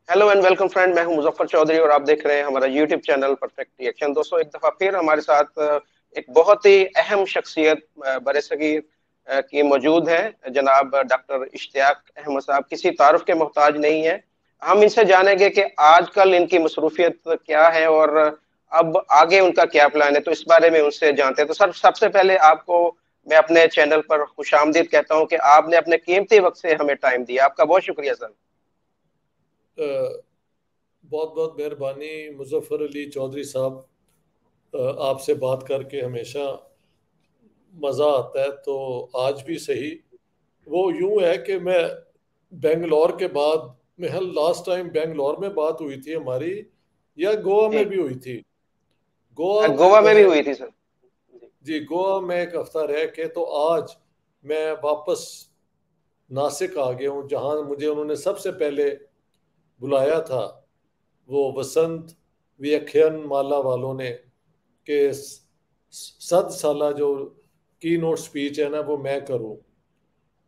Hello and welcome friend, मैं हूं मुजफ्फर चौधरी और आप देख रहे हैं हमारा यूट्यूब चैनल परफेक्ट रिएक्शन। दोस्तों, एक दफा फिर हमारे साथ एक बहुत ही अहम शख्सियत बरसगीर की मौजूद है। जनाब डॉक्टर इश्तियाक अहमद साहब किसी तारुफ के मोहताज नहीं है। हम इनसे जानेंगे कि आजकल इनकी मसरूफियत क्या है और अब आगे उनका क्या प्लान है, तो इस बारे में उनसे जानते हैं। तो सर, सबसे पहले आपको मैं अपने चैनल पर खुशामदीद कहता हूं कि आपने अपने कीमती वक्त से हमें टाइम दिया। आपका बहुत शुक्रिया सर। बहुत बहुत मेहरबानी मुजफ्फर अली चौधरी साहब। आपसे बात करके हमेशा मज़ा आता है, तो आज भी सही। वो यूं है कि मैं बेंगलोर के बाद में, लास्ट टाइम बेंगलोर में बात हुई थी हमारी, या गोवा जी। में भी हुई थी। गोवा में गोवा में भी मैं, हुई थी सर। जी। जी, गोवा में एक हफ्ता रह के तो आज मैं वापस नासिक आ गया हूँ, जहाँ मुझे उन्होंने सबसे पहले बुलाया था, वो वसंत व्याख्यान माला वालों ने, कि 7 साल जो की नोट स्पीच है ना, वो मैं करूं।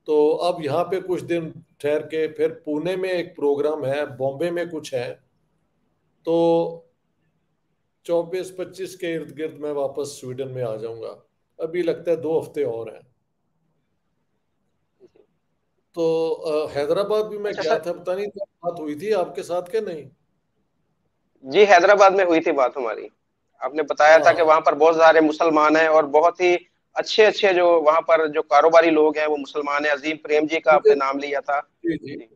तो अब यहाँ पे कुछ दिन ठहर के फिर पुणे में एक प्रोग्राम है, बॉम्बे में कुछ है, तो 24-25 के इर्द गिर्द मैं वापस स्वीडन में आ जाऊंगा। अभी लगता है 2 हफ्ते और हैं। तो हैदराबाद भी मैं अच्छा गया सर। था, पता नहीं क्या बात हुई थी आपके साथ के नहीं। जी, हैदराबाद में हुई थी बात हमारी। आपने बताया था कि हाँ, वहां पर बहुत सारे मुसलमान हैं और बहुत ही अच्छे अच्छे जो वहां पर जो कारोबारी लोग हैं वो मुसलमान हैं। अजीम प्रेम जी का आपने मुझे, नाम लिया था। जी जी, जी।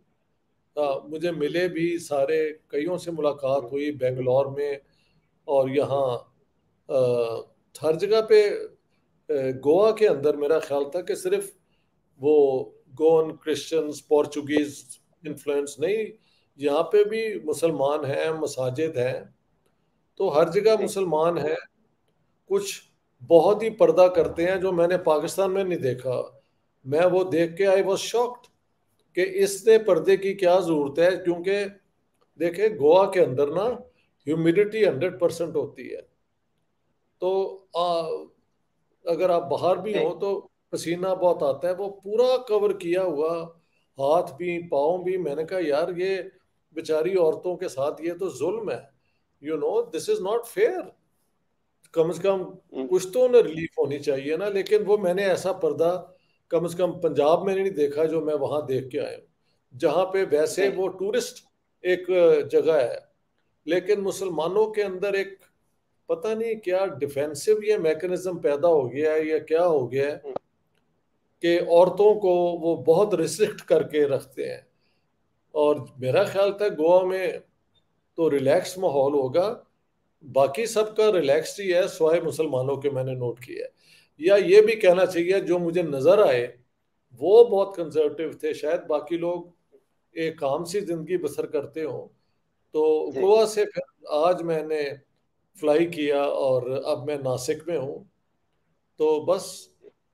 हाँ, मुझे मिले भी सारे, कईयों से मुलाकात हुई बेंगलोर में और यहाँ, अ, हर जगह पे। गोवा के अंदर मेरा ख्याल था कि सिर्फ वो गोवन क्रिश्चियंस पोर्चुगीज इन्फ्लुएंस नहीं, यहाँ पे भी मुसलमान हैं, मसाजिद हैं, तो हर जगह जी। मुसलमान हैं। कुछ बहुत ही पर्दा करते हैं जो मैंने पाकिस्तान में नहीं देखा। मैं वो देख के आई वॉज शॉक्ड कि इसने पर्दे की क्या जरूरत है, क्योंकि देखे गोवा के अंदर ना ह्यूमिडिटी 100% होती है। तो अगर आप बाहर भी जी। हो तो पसीना बहुत आता है, वो पूरा कवर किया हुआ, हाथ भी पाँव भी। मैंने कहा यार, ये बेचारी औरतों के साथ ये तो जुल्म है, दिस इज नॉट फेयर। कम से कम हम्म। कुछ तो उन्हें रिलीफ होनी चाहिए ना। लेकिन वो मैंने ऐसा पर्दा कम से कम पंजाब में नहीं देखा जो मैं वहां देख के आया हूँ, जहाँ पे वैसे जी। वो टूरिस्ट एक जगह है, लेकिन मुसलमानों के अंदर एक पता नहीं क्या डिफेंसिव ये मैकेनिज्म पैदा हो गया है या क्या हो गया है, हम्म। कि औरतों को वो बहुत रिस्ट्रिक्ट करके रखते हैं। और मेरा ख्याल था गोवा में तो रिलैक्स माहौल होगा, बाकी सबका रिलैक्स ही है, स्वाय मुसलमानों के मैंने नोट किया है। या ये भी कहना चाहिए, जो मुझे नजर आए वो बहुत कंजर्वेटिव थे, शायद बाकी लोग एक काम सी जिंदगी बसर करते हो। तो जी। गोवा से फिर आज मैंने फ्लाई किया और अब मैं नासिक में हूँ। तो बस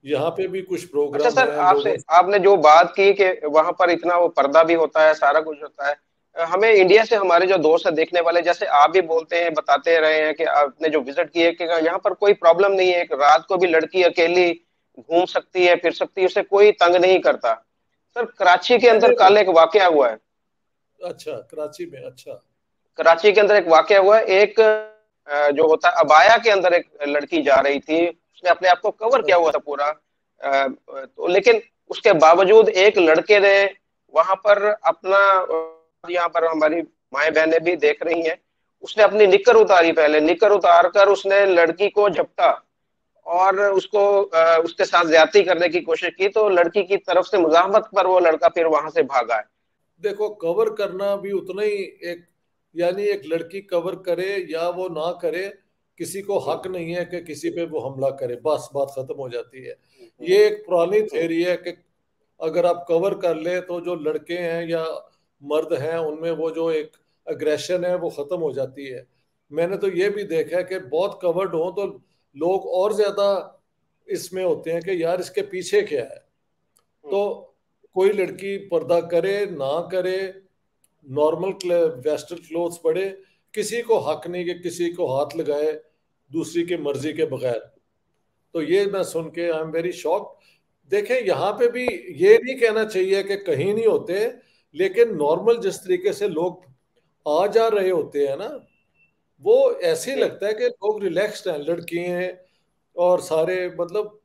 यहाँ पे भी कुछ अच्छा प्रोग्राम सर, है आपसे लोगों आपने जो बात की कि वहां पर इतना वो पर्दा भी होता है, सारा कुछ होता है। हमें इंडिया से हमारे जो दोस्त है देखने वाले, जैसे आप भी बोलते हैं, बताते रहे हैं कि आपने जो विजिट किए कि यहाँ पर कोई प्रॉब्लम नहीं है। एक रात को भी लड़की अकेली घूम सकती है, फिर सकती है, उसे कोई तंग नहीं करता। सर, कराची के अंदर मैंने। कल एक वाकया हुआ है। अच्छा, कराची में, अच्छा। कराची के अंदर एक वाकया हुआ है। एक जो होता है अबाया के अंदर एक लड़की जा रही थी, उसने अपने आप को कवर किया हुआ था पूरा। तो लेकिन उसके बावजूद एक लड़के ने वहां पर अपना, यहाँ पर हमारी माएं बहनें भी देख रही हैं, उसने अपनी निक्कर उतारी। पहले निक्कर उतार कर उसने लड़की को झपटा और उसको उसके साथ ज्यादती करने की कोशिश की। तो लड़की की तरफ से मुजाहमत पर वो लड़का फिर वहां से भागा है। देखो, कवर करना भी उतना ही एक, यानी एक लड़की कवर करे या वो ना करे, किसी को हम्म। हक नहीं है कि किसी पे वो हमला करे, बस बात खत्म हो जाती है। हम्म। ये एक पुरानी हम्म। थ्योरी है कि अगर आप कवर कर ले तो जो लड़के हैं या मर्द हैं उनमें वो जो एक अग्रेशन है वो खत्म हो जाती है। मैंने तो ये भी देखा है कि बहुत कवर्ड हो तो लोग और ज्यादा इसमें होते हैं कि यार इसके पीछे क्या है। हम्म। तो कोई लड़की पर्दा करे ना करे, नॉर्मल वेस्टर्न क्लोथ्स पड़े, किसी को हक नहीं कि किसी को हाथ लगाए दूसरी की मर्जी के बगैर। तो ये मैं सुन के आई एम वेरी शॉक। देखें, यहाँ पे भी ये नहीं कहना चाहिए कि कहीं नहीं होते, लेकिन नॉर्मल जिस तरीके से लोग आ जा रहे होते हैं ना, वो ऐसे ही जी लगता है कि लोग रिलैक्स्ड हैं, लड़की हैं और सारे, मतलब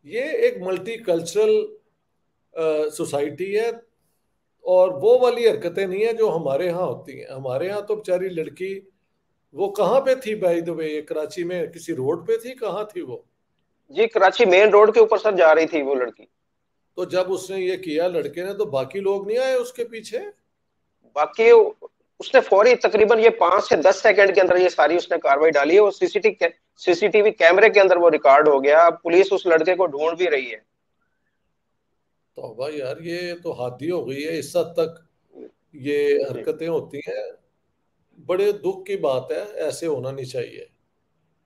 ये एक मल्टी कल्चरल सोसाइटी है। और वो वाली हरकतें नहीं है जो हमारे यहाँ होती हैं। हमारे यहाँ तो बेचारी लड़की, वो कहाँ पे थी बाय द वे, कराची में किसी रोड पे थी, कहाँ थी वो? जी, कराची मेन रोड के ऊपर सर जा रही थी वो लड़की। तो जब उसने ये किया लड़के ने, तो बाकी लोग नहीं आए उसके पीछे? बाकी उसने फौरी तकरीबन ये 5 से 10 सेकंड के अंदर ये सारी उसने कार्रवाई डाली है, और सीसीटीवी कैमरे के अंदर वो रिकॉर्ड हो गया। अब पुलिस उस लड़के को ढूंढ भी रही है। तौबा यार, ये तो हादी हो गई है इस हद तक, ये जी। हरकतें होती हैं। बड़े दुख की बात है, ऐसे होना नहीं चाहिए।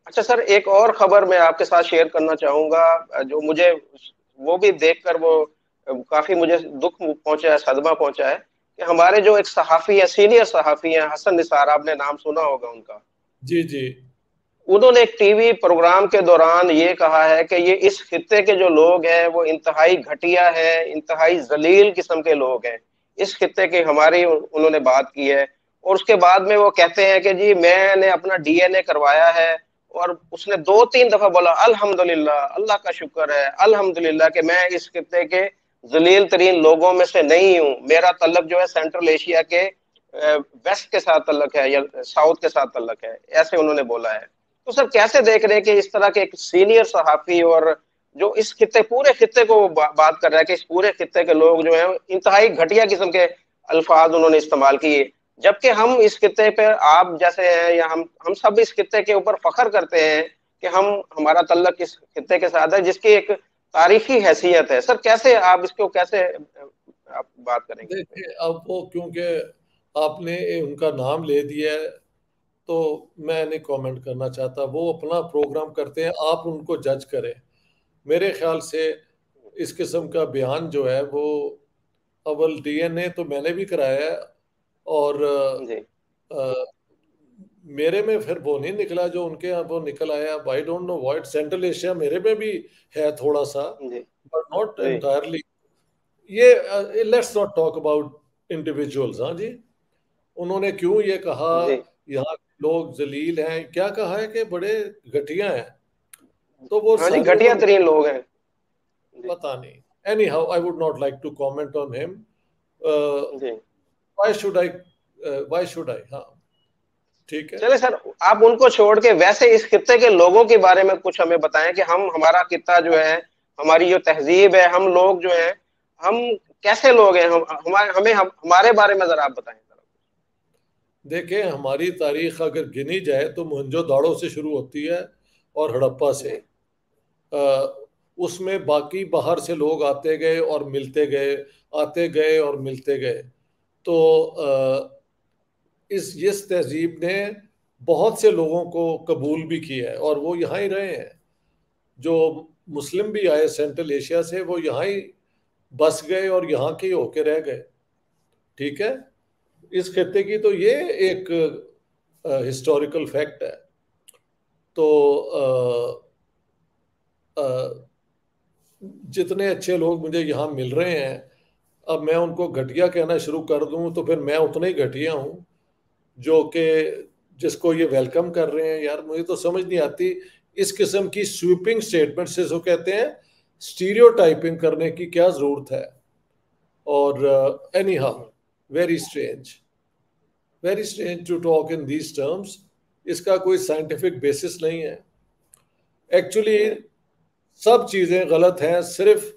अच्छा सर, एक और खबर मैं आपके साथ शेयर करना चाहूंगा, जो मुझे वो भी देखकर वो काफी मुझे दुख पहुंचा है, सदमा पहुंचा है, कि हमारे जो एक सहाफी है, सीनियर सहाफी हैं, हसन निसार, आपने नाम सुना होगा उनका। जी जी। उन्होंने एक टीवी प्रोग्राम के दौरान ये कहा है कि ये इस खित्ते के जो लोग हैं वो इंतहाई घटिया है, इंतहाई जलील किस्म के लोग हैं। इस खित्ते की हमारी उन्होंने बात की है। और उसके बाद में वो कहते हैं कि जी मैंने अपना डीएनए करवाया है। और उसने 2-3 दफा बोला अल्हम्दुलिल्लाह, अल्लाह का शुक्र है, अल्हम्दुलिल्लाह कि मैं इस खित्ते के जलील तरीन लोगों में से नहीं हूँ। मेरा तल्लक जो है सेंट्रल एशिया के वेस्ट के साथ तल्लक है, या साउथ के साथ तल्लक है, ऐसे उन्होंने बोला है। तो सर कैसे देख रहे हैं कि इस तरह के एक सीनियर सहाफी, और जो इस खित्ते पूरे खित्ते को बात कर रहा है कि इस पूरे खित्ते के लोग जो है इंतहाई घटिया किस्म के अल्फाज उन्होंने इस्तेमाल किए, जबकि हम इस खित्ते पे, आप जैसे हैं या हम सब इस खित्ते के ऊपर फख्र करते हैं कि हमारा तल्लक इस खित्ते के साथ है, जिसकी एक तारीखी हैसियत है। सर कैसे आप इसको कैसे आप बात करेंगे इस पे? देखिए, अब वो क्योंकि आपने उनका नाम ले दिया है, तो मैं नहीं कमेंट करना चाहता। वो अपना प्रोग्राम करते हैं, आप उनको जज करें। मेरे ख्याल से इस किस्म का बयान जो है वो, अव्वल डीएनए तो मैंने भी कराया है, और जी अ, मेरे में फिर वो नहीं निकला जो उनके यहाँ वो निकल आया। आई don't know what, central Asia मेरे में भी है थोड़ा सा, जी बट नॉट जी एंटायरली। ये let's not talk about individuals. हाँ जी, उन्होंने क्यों ये कहा, जी। यहाँ के लोग जलील हैं, क्या कहा है कि बड़े घटिया हैं, तो वो हाँ जी, सारे घटिया उन्होंने, तरीन लोग हैं। जी पता नहीं। Anyhow, I would not like to comment on him. जी। Why should I, why should I? हाँ, ठीक है। चले सर, आप उनको छोड़ के वैसे इस खित्ते के लोगों के बारे में कुछ हमें बताएं कि हमारा खित्ता जो है, हमारी जो तहजीब है, हम लोग जो हैं, हम कैसे लोग हैं, हमारे बारे में जरा आप बताएं जरा। देखें, हमारी तारीख अगर गिनी जाए तो मोहनजो दाड़ो से शुरू होती है, और हड़प्पा से। जी उसमें बाकी बाहर से लोग आते गए और मिलते गए, आते गए और मिलते गए। तो इस तहजीब ने बहुत से लोगों को कबूल भी किया है, और वो यहाँ ही रहे हैं। जो मुस्लिम भी आए सेंट्रल एशिया से, वो यहाँ ही बस गए और यहाँ के ही होके रह गए। ठीक है, इस खत्ते की तो ये एक हिस्टोरिकल फैक्ट है। तो अ, जितने अच्छे लोग मुझे यहाँ मिल रहे हैं, अब मैं उनको घटिया कहना शुरू कर दूं तो फिर मैं उतना ही घटिया हूँ जो कि जिसको ये वेलकम कर रहे हैं। यार, मुझे तो समझ नहीं आती इस किस्म की स्वीपिंग स्टेटमेंट से, जो कहते हैं स्टीरियोटाइपिंग करने की क्या जरूरत है। और anyhow, very strange, very strange to talk in these terms. इसका कोई साइंटिफिक बेसिस नहीं है एक्चुअली। सब चीजें गलत हैं। सिर्फ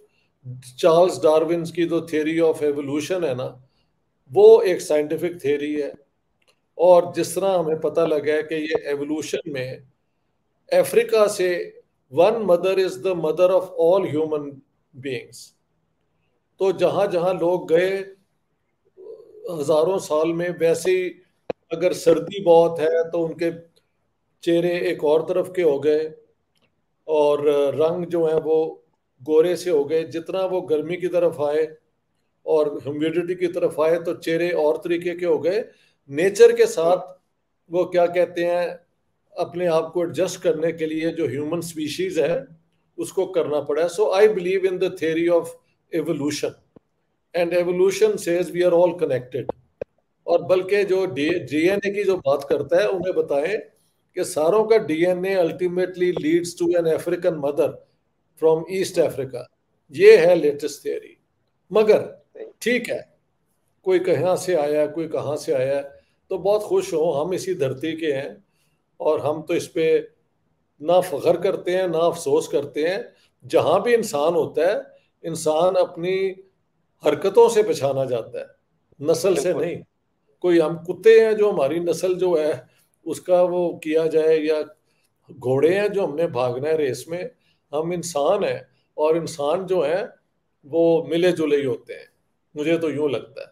चार्ल्स डार्विन की जो थियरी ऑफ एवोल्यूशन है ना, वो एक साइंटिफिक थियरी है। और जिस तरह हमें पता लगा है कि ये एवोल्यूशन में अफ्रीका से, one mother is the mother of all human beings. तो जहां जहां लोग गए हजारों साल में, वैसे ही अगर सर्दी बहुत है तो उनके चेहरे एक और तरफ के हो गए, और रंग जो है वो गोरे से हो गए। जितना वो गर्मी की तरफ आए और ह्यूमिडिटी की तरफ आए तो चेहरे और तरीके के हो गए। नेचर के साथ वो क्या कहते हैं, अपने आप को एडजस्ट करने के लिए जो ह्यूमन स्पीशीज है उसको करना पड़ा। So I believe in the theory of evolution, and evolution says we are all connected. और बल्कि जो डीएनए की जो बात करता है उन्हें बताएं कि सारों का DNA ultimately leads to an African mother from East Africa. ये है लेटेस्ट थियरी। मगर ठीक है, कोई कहाँ से आया, कोई कहाँ से आया, तो बहुत खुश हो, हम इसी धरती के हैं और हम तो इस पे ना फख्र करते हैं ना अफसोस करते हैं। जहां भी इंसान होता है, इंसान अपनी हरकतों से पहचाना जाता है, नस्ल से बिल्कुल नहीं। कोई हम कुत्ते हैं जो हमारी नस्ल जो है उसका वो किया जाए, या घोड़े हैं जो हमने भागना है रेस में। हम इंसान हैं, और इंसान जो है वो मिले जुले ही होते हैं, मुझे तो यूं लगता है।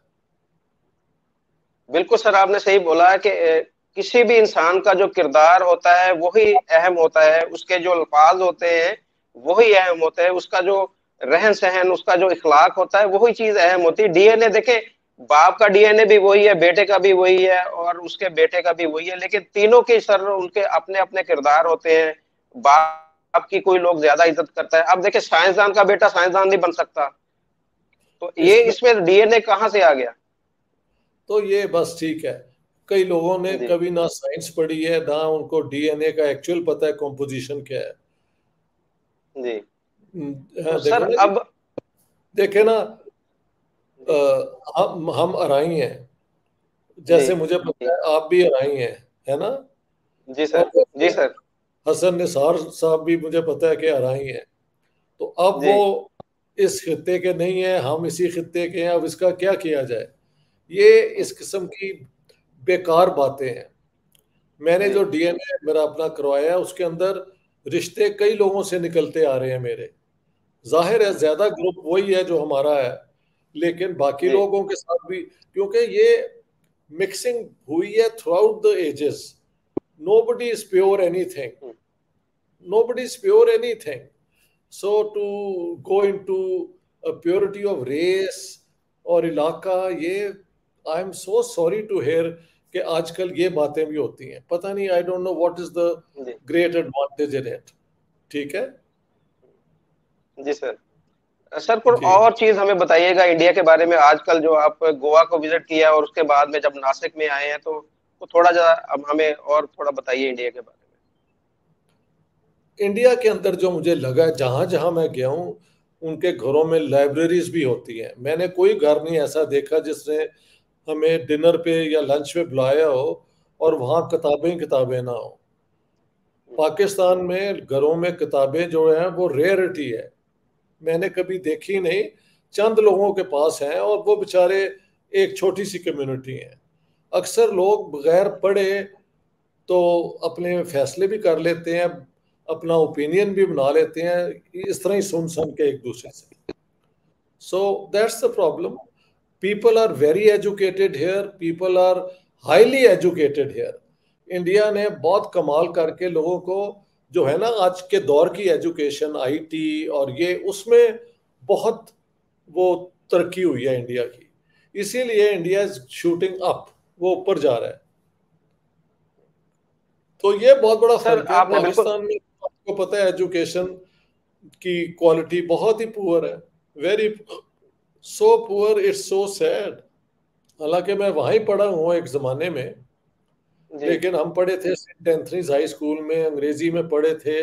बिल्कुल सर, आपने सही बोला है कि किसी भी इंसान का जो किरदार होता है वही अहम होता है, उसके जो अल्फाज होते हैं वही अहम होते हैं, उसका जो रहन सहन, उसका जो इखलाक होता है वही चीज अहम होती है। डीएनए देखे, बाप का डीएनए भी वही है, बेटे का भी वही है, और उसके बेटे का भी वही है, लेकिन तीनों के सर उनके अपने अपने किरदार होते हैं। बाप की कोई लोग ज्यादा इज्जत करता है। अब देखे, साइंसदान का बेटा साइंसदान नहीं बन सकता, तो ये इसमें इसमें डीएनए कहाँ से आ गया? तो ये बस ठीक है, कई लोगों ने जी कभी ना साइंस पढ़ी है ना उनको डीएनए का एक्चुअल पता है कॉम्पोजिशन क्या है। जी। तो हाँ, सर देखो ना जी, अब देखे ना, जी हम अराई हैं, जी जैसे मुझे जी पता है आप भी अराई हैं, है ना? जी और सर। जी जैसे सर। हसन निसार साहब भी मुझे पता है कि अराई हैं। तो अब जी वो इस खित्ते के नहीं है, हम इसी खित्ते के हैं, अब इसका क्या किया जाए? ये इस किस्म की बेकार बातें हैं। मैंने जी जो डीएनए मेरा अपना करवाया उसके अंदर रिश्ते कई लोगों से निकलते आ रहे हैं मेरे। जाहिर है ज्यादा ग्रुप वही है जो हमारा है, लेकिन बाकी जी लोगों के साथ भी, क्योंकि ये मिक्सिंग हुई है throughout the ages. Nobody is pure anything, nobody is pure anything. So to go into a purity of race और इलाका, ये I am so sorry to hear कि आजकल ये बातें भी होती हैं। पता नहीं, I don't know what is the जी ग्रेट एडवांटेज इन इट। ठीक है जी सर। सर कोई जी। और चीज हमें बताइएगा इंडिया के बारे में। आजकल जो आप गोवा को विजिट किया और उसके बाद में जब नासिक में आए हैं, तो थोड़ा जरा अब हमें और थोड़ा बताइए इंडिया के बारे इंडिया के अंदर जो मुझे लगा, जहां जहां मैं गया हूँ उनके घरों में लाइब्रेरीज भी होती हैं। मैंने कोई घर नहीं ऐसा देखा जिसने हमें डिनर पे या लंच पे बुलाया हो और वहाँ किताबें ही किताबें ना हो। में। पाकिस्तान में घरों में किताबें जो हैं वो रेयरिटी है, मैंने कभी देखी नहीं। चंद लोगों के पास हैं और वो बेचारे एक छोटी सी कम्युनिटी है। अक्सर लोग बगैर पढ़े तो अपने फैसले भी कर लेते हैं, अपना ओपिनियन भी बना लेते हैं इस तरह ही सुन सुन के एक दूसरे से। So that's the problem. People are very educated here, people are highly educated here. India ने बहुत कमाल करके लोगों को, जो है ना आज के दौर की एजुकेशन आईटी और ये, उसमें बहुत वो तरक्की हुई है इंडिया की। इसीलिए इंडिया इज शूटिंग अप, वो ऊपर जा रहा है। तो ये बहुत बड़ा सर फर्क है। आपने बिल्कुल पाकिस्तान में आपको पता है एजुकेशन की क्वालिटी बहुत ही पुअर है, very so poor, it's so sad. हालांकि मैं वहीं पढ़ा हूँ एक ज़माने में, जी लेकिन हम पढ़े थे सेंट एंथनीज हाई स्कूल में, अंग्रेजी में पढ़े थे,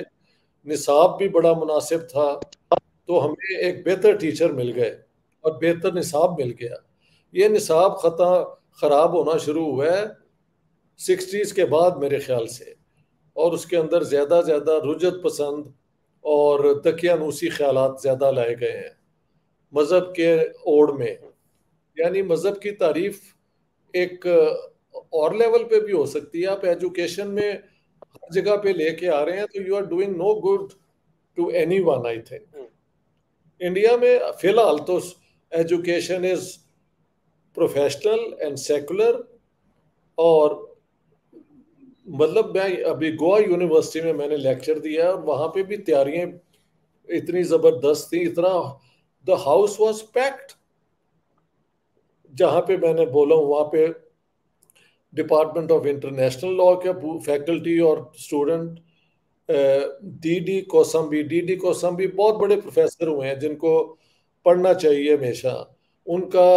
निसाब भी बड़ा मुनासिब था। तो हमें एक बेहतर टीचर मिल गए और बेहतर निसाब मिल गया। ये निसाब खता ख़राब होना शुरू हुआ है 60s के बाद मेरे ख्याल से, और उसके अंदर ज़्यादा ज़्यादा रुजत पसंद और दकियानूसी ख्यालात ज़्यादा लाए गए हैं मज़हब के ओड़ में। यानी मज़हब की तारीफ एक और लेवल पे भी हो सकती है। आप एजुकेशन में हर जगह पे लेके आ रहे हैं तो you are doing no good to anyone, I think. India में फिलहाल तो education is professional and secular. और मतलब मैं अभी गोवा यूनिवर्सिटी में मैंने लेक्चर दिया और वहाँ पे भी तैयारियां इतनी ज़बरदस्त थी, इतना द हाउस वाज पैक्ड। जहाँ पे मैंने बोला हूँ वहाँ पे डिपार्टमेंट ऑफ इंटरनेशनल लॉ के फैकल्टी और स्टूडेंट, डी डी कोसम्बी बहुत बड़े प्रोफेसर हुए हैं जिनको पढ़ना चाहिए हमेशा। उनका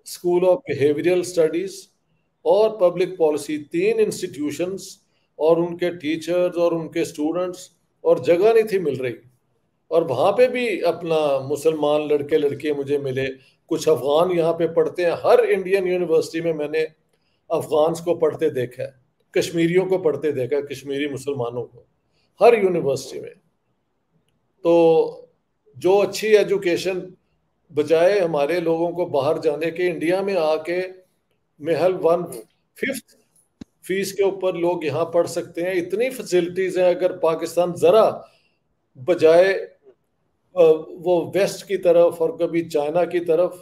स्कूल ऑफ बिहेवियरल स्टडीज और पब्लिक पॉलिसी, 3 इंस्टीट्यूशंस, और उनके टीचर्स और उनके स्टूडेंट्स, और जगह नहीं थी मिल रही। और वहाँ पे भी अपना मुसलमान लड़के लड़कियाँ मुझे मिले, कुछ अफगान यहाँ पे पढ़ते हैं। हर इंडियन यूनिवर्सिटी में मैंने अफगान्स को पढ़ते देखा है, कश्मीरियों को पढ़ते देखा है, कश्मीरी मुसलमानों को, हर यूनिवर्सिटी में। तो जो अच्छी एजुकेशन, बजाय हमारे लोगों को बाहर जाने के, इंडिया में आके महल 1/5 फीस के ऊपर लोग यहाँ पढ़ सकते हैं। इतनी फैसिलिटीज हैं। अगर पाकिस्तान जरा बजाय वो वेस्ट की तरफ और कभी चाइना की तरफ,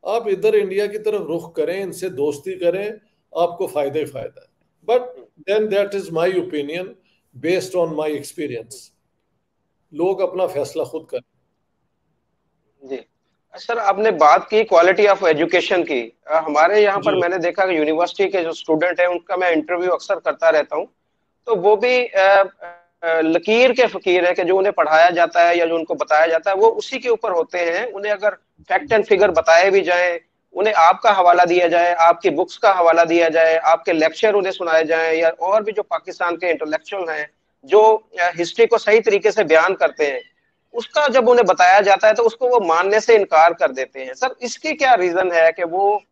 आप इधर इंडिया की तरफ रुख करें, इनसे दोस्ती करें, आपको फायदा ही फायदा है। But then that is my opinion based on my experience. लोग अपना फैसला खुद करें। जी सर, आपने बात की क्वालिटी ऑफ एजुकेशन की। हमारे यहाँ पर जी मैंने देखा कि यूनिवर्सिटी के जो स्टूडेंट हैं उनका मैं इंटरव्यू अक्सर करता रहता हूँ, तो वो भी लकीर के फकीर है कि जो उन्हें पढ़ाया जाता है या जो उनको बताया जाता है वो उसी के ऊपर होते हैं। उन्हें अगर फैक्ट एंड फिगर बताए भी जाएं, उन्हें आपका हवाला दिया जाए, आपकी बुक्स का हवाला दिया जाए, आपके लेक्चर उन्हें सुनाए जाएं, या और भी जो पाकिस्तान के इंटेलेक्चुअल हैं जो हिस्ट्री को सही तरीके से बयान करते हैं, उसका जब उन्हें बताया जाता है तो उसको वो मानने से इनकार कर देते हैं। सर, इसकी क्या रीजन है कि वो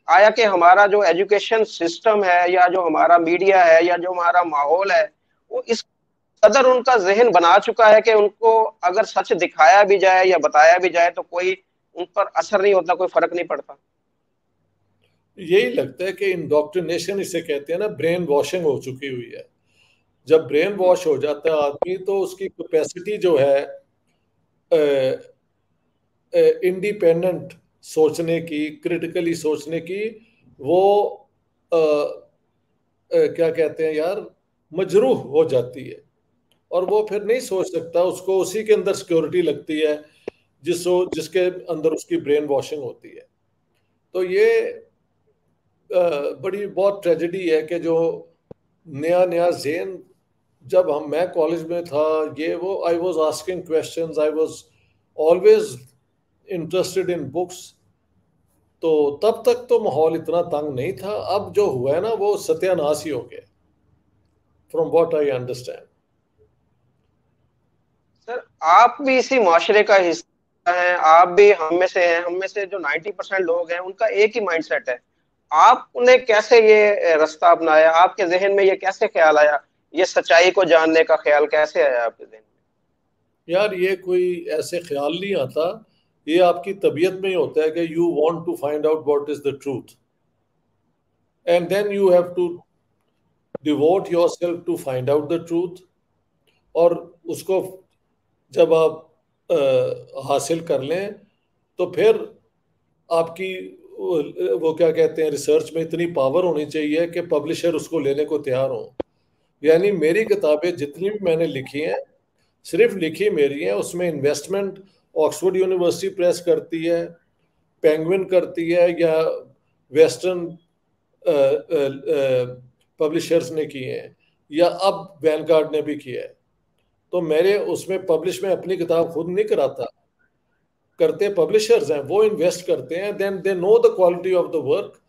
आया कि हमारा जो एजुकेशन सिस्टम है या जो हमारा मीडिया है या जो हमारा माहौल है वो इस कदर उनका जहन बना चुका है कि उनको अगर सच दिखाया भी जाए या बताया भी जाए तो कोई उन पर असर नहीं होता, कोई फर्क नहीं पड़ता। यही लगता है कि इंडोक्ट्रिनेशन इसे कहते हैं ना, ब्रेन वॉशिंग हो चुकी हुई है। जब ब्रेन वॉश हो जाता है आदमी, तो उसकी कैपेसिटी जो है इंडिपेंडेंट सोचने की, क्रिटिकली सोचने की, वो क्या कहते हैं यार, मजरूह हो जाती है। और वो फिर नहीं सोच सकता, उसको उसी के अंदर सिक्योरिटी लगती है जिसके अंदर उसकी ब्रेन वॉशिंग होती है। तो ये बड़ी बहुत ट्रेजेडी है कि जो नया नया जेन, जब मैं कॉलेज में था, ये वो I was asking questions, I was always interested in books. तो तब तक तो माहौल इतना तंग नहीं था। अब जो हुआ है ना, वो सत्यानाश ही हो गया, from what I understand. Sir, आप भी इसी माशरे का हिस्सा हैं, आप भी हम में से हैं। हम में से जो 90% लोग हैं उनका एक ही माइंडसेट है। आपने कैसे ये रास्ता अपनाया? आपके जहन में ये कैसे ख्याल आया? ये सच्चाई को जानने का ख्याल कैसे आया आपके जहन यार ये कोई ऐसे ख्याल नहीं आता, ये आपकी तबीयत में ही होता है कि you want to find out what is the truth, and then you have to devote yourself to find out the truth. और उसको जब आप हासिल कर लें, तो फिर आपकी वो क्या कहते हैं, रिसर्च में इतनी पावर होनी चाहिए कि पब्लिशर उसको लेने को तैयार हो। यानी मेरी किताबें जितनी भी मैंने लिखी हैं, सिर्फ लिखी मेरी है, उसमें इन्वेस्टमेंट ऑक्सफोर्ड यूनिवर्सिटी प्रेस करती है, पेंगुइन करती है, या वेस्टर्न पब्लिशर्स ने किए हैं, या अब वैनगार्ड ने भी किया है। तो मेरे उसमें पब्लिश में अपनी किताब खुद नहीं कराता, करते पब्लिशर्स हैं, वो इन्वेस्ट करते हैं, then they know the quality of the work,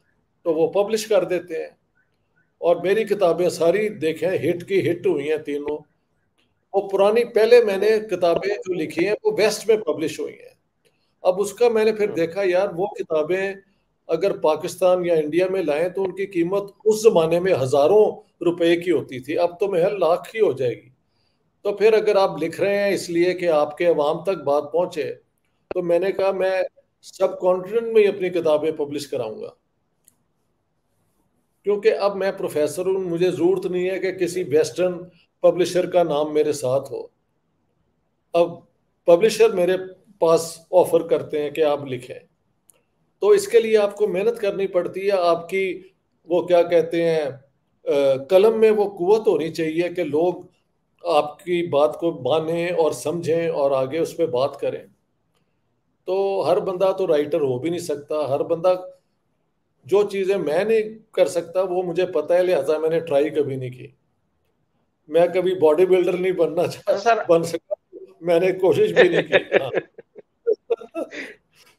तो वो पब्लिश कर देते हैं। और मेरी किताबें सारी देखें, हिट की हिट हुई हैं तीनों। वो पुरानी, पहले मैंने किताबें जो लिखी हैं वो वेस्ट में पब्लिश हुई हैं। अब उसका मैंने फिर में? देखा, यार वो किताबें अगर पाकिस्तान या इंडिया में लाएं तो उनकी कीमत उस जमाने में हजारों रुपए की होती थी, अब तो महज लाख की हो जाएगी। तो फिर अगर आप लिख रहे हैं इसलिए कि आपके अवाम तक बात पहुंचे, तो मैंने कहा मैं सब कॉन्टिनेंट में ही अपनी किताबें पब्लिश कराऊंगा। क्योंकि अब मैं प्रोफेसर हूं, मुझे जरूरत नहीं है कि किसी वेस्टर्न पब्लिशर का नाम मेरे साथ हो। अब पब्लिशर मेरे पास ऑफर करते हैं कि आप लिखें, तो इसके लिए आपको मेहनत करनी पड़ती है। आपकी वो क्या कहते हैं, कलम में वो कुव्वत होनी चाहिए कि लोग आपकी बात को माने और समझें और आगे उस पर बात करें। तो हर बंदा तो राइटर हो भी नहीं सकता, हर बंदा, जो चीज़ें मैं नहीं कर सकता वो मुझे पता है, लिहाजा मैंने ट्राई कभी नहीं की। मैं कभी बॉडी बिल्डर नहीं अच्छा सर, बन सका, मैंने कोशिश भी नहीं की। हाँ।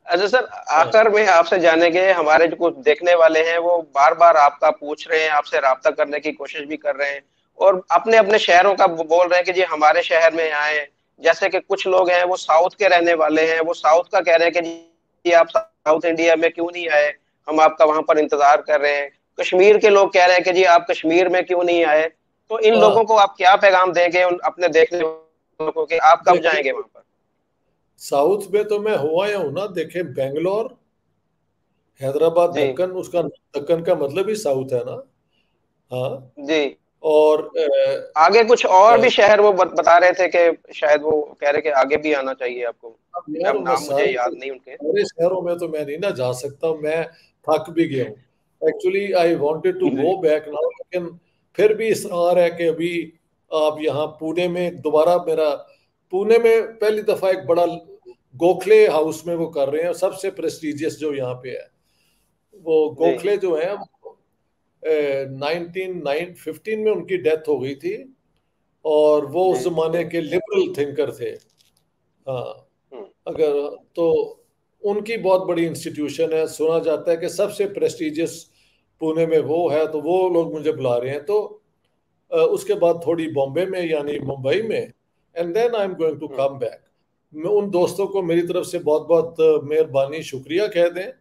अच्छा सर, हाँ आखिर में आपसे जानेंगे, हमारे जो कुछ देखने वाले हैं वो बार बार आपका पूछ रहे हैं, आपसे राब्ता करने की कोशिश भी कर रहे हैं, और अपने अपने शहरों का बोल रहे हैं कि जी हमारे शहर में आए। जैसे कि कुछ लोग हैं वो साउथ के रहने वाले हैं, वो साउथ का कह रहे हैं कि जी आप साउथ इंडिया में क्यों नहीं आए, हम आपका वहां पर इंतजार कर रहे हैं। कश्मीर के लोग कह रहे हैं कि जी आप कश्मीर में क्यों नहीं आए। तो इन हाँ। लोगों को आप क्या पैगाम देंगे, उन अपने देखने वालों को, कि आप कब जाएंगे देखिए, वहां पर? साउथ में तो मैं हुआ या हूं ना। देखे, बेंगलोर, हैदराबाद, जी दक्कन, उसका दक्कन का मतलब ही साउथ है ना। हाँ। जी। और आगे कुछ और अ, भी शहर वो बता रहे थे कि शायद वो कह रहे कि आगे भी आना चाहिए आपको। अब मैं यार, अब मैं नाम मुझे याद नहीं उनके। सारे शहरों में तो मैं नहीं ना जा सकता, मैं थक भी गया हूँ। एक्चुअली आई वांटेड टू जी गो बैक नाउ, लेकिन फिर भी इसरार है कि अभी आप यहाँ पुणे में दोबारा मेरा, पुणे में पहली दफा एक बड़ा गोखले हाउस में वो कर रहे हैं, सबसे प्रेस्टिजियस जो यहाँ पे है। वो जी गोखले जो है, 1915 में उनकी डेथ हो गई थी, और वो जी। उस जमाने के लिबरल थिंकर थे। हाँ। हम्म। अगर तो उनकी बहुत बड़ी इंस्टीट्यूशन है, सुना जाता है कि सबसे प्रेस्टिजियस पुणे में वो है, तो वो लोग मुझे बुला रहे हैं। तो उसके बाद थोड़ी बॉम्बे में यानी मुंबई में, and then I am going to hmm. Come back. मैं उन दोस्तों को मेरी तरफ से बहुत बहुत मेहरबानी, शुक्रिया कह दें।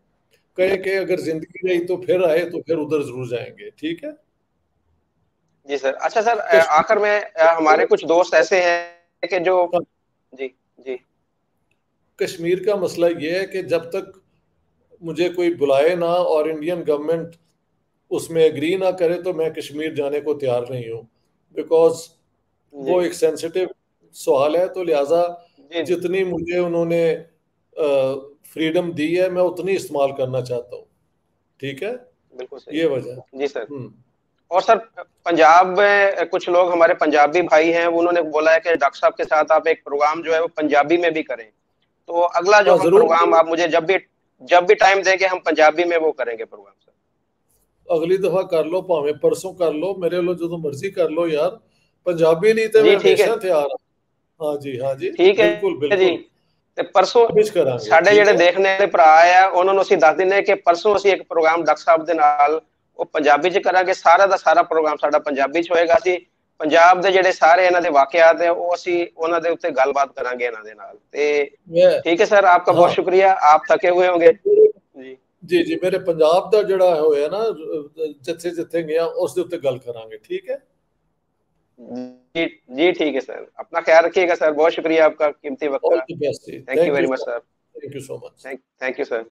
कहें कि अगर जिंदगी रही तो फिर आए, तो फिर उधर जरूर जाएंगे। ठीक है। जी सर। अच्छा सर, आखिर कश्मीर, में हमारे कुछ दोस्त ऐसे हैं कि जो, जी जी कश्मीर का मसला ये है कि जब तक मुझे कोई बुलाए ना और इंडियन गवर्नमेंट उसमें एग्री ना करे, तो मैं कश्मीर जाने को तैयार नहीं हूँ। बिकॉज जी वो एक सेंसिटिव सवाल है, तो लिहाजा जी जी। जितनी मुझे उन्होंने फ्रीडम दी है, मैं उतनी इस्तेमाल करना चाहता हूँ। ठीक है। बिल्कुल सही। ये वजह। जी सर। हम्म। और सर, पंजाब में कुछ लोग हमारे पंजाबी भाई हैं, वो उन्होंने बोला है कि डॉक्टर साहब के साथ आप एक प्रोग्राम जो है वो पंजाबी में भी करें। तो अगला जो हाँ, हम जरूर प्रोग्राम, जरूर। आप मुझे जब भी टाइम देंगे, हम पंजाबी में वो करेंगे प्रोग्राम सर। अगली दफा कर लो, भावे परसों कर लो, मेरे लो जो मर्जी कर लो यार। पंजाबी लिए तो जी मैं ठीक है। हमेशा तैयार हूँ। हाँ जी, हाँ जी। ठीक बिल्कुल है जी। बिल्कुल। ਤੇ ਪਰਸੋਂ कोशिश करांगे, ਸਾਡੇ ठीक ਜਿਹੜੇ है। ਦੇਖਣੇ ਵਾਲੇ ਭਰਾ ਆ ਉਹਨਾਂ ਨੂੰ ਅਸੀਂ ਦੱਸ ਦਿੰਦੇ ਕਿ ਪਰਸੋਂ ਅਸੀਂ ਇੱਕ ਪ੍ਰੋਗਰਾਮ ਡਾਕਟਰ ਸਾਹਿਬ ਦੇ ਨਾਲ ਉਹ ਪੰਜਾਬੀ ਚ ਕਰਾਂਗੇ। ਸਾਰਾ ਦਾ ਸਾਰਾ ਪ੍ਰੋਗਰਾਮ ਸਾਡਾ ਪੰਜਾਬੀ ਚ ਹੋਏਗਾ। ਅਸੀਂ ਪੰਜਾਬ ਦੇ ਜਿਹੜੇ ਸਾਰੇ ਇਹਨਾਂ ਦੇ ਵਾਕਿਆਤ ਹੈ ਉਹ ਅਸੀਂ ਉਹਨਾਂ ਦੇ ਉੱਤੇ ਗੱਲਬਾਤ ਕਰਾਂਗੇ ਇਹਨਾਂ ਦੇ ਨਾਲ। ਤੇ मैं, ठीक है सर, आपका बहुत हाँ, शुक्रिया, आप थके हुए होंगे। जी जी जी, मेरे पंजाब का जड़ा होया ना, जिथे जिथे गया उस दे उत्ते गल करांगे। ठीक है। जी जी। ठीक है सर, अपना ख्याल रखिएगा सर, बहुत शुक्रिया आपका कीमती वक्त ऑल का। द बेस्ट जी, thank you thank very you much so sir. Much, thank you so much. Thank you sir.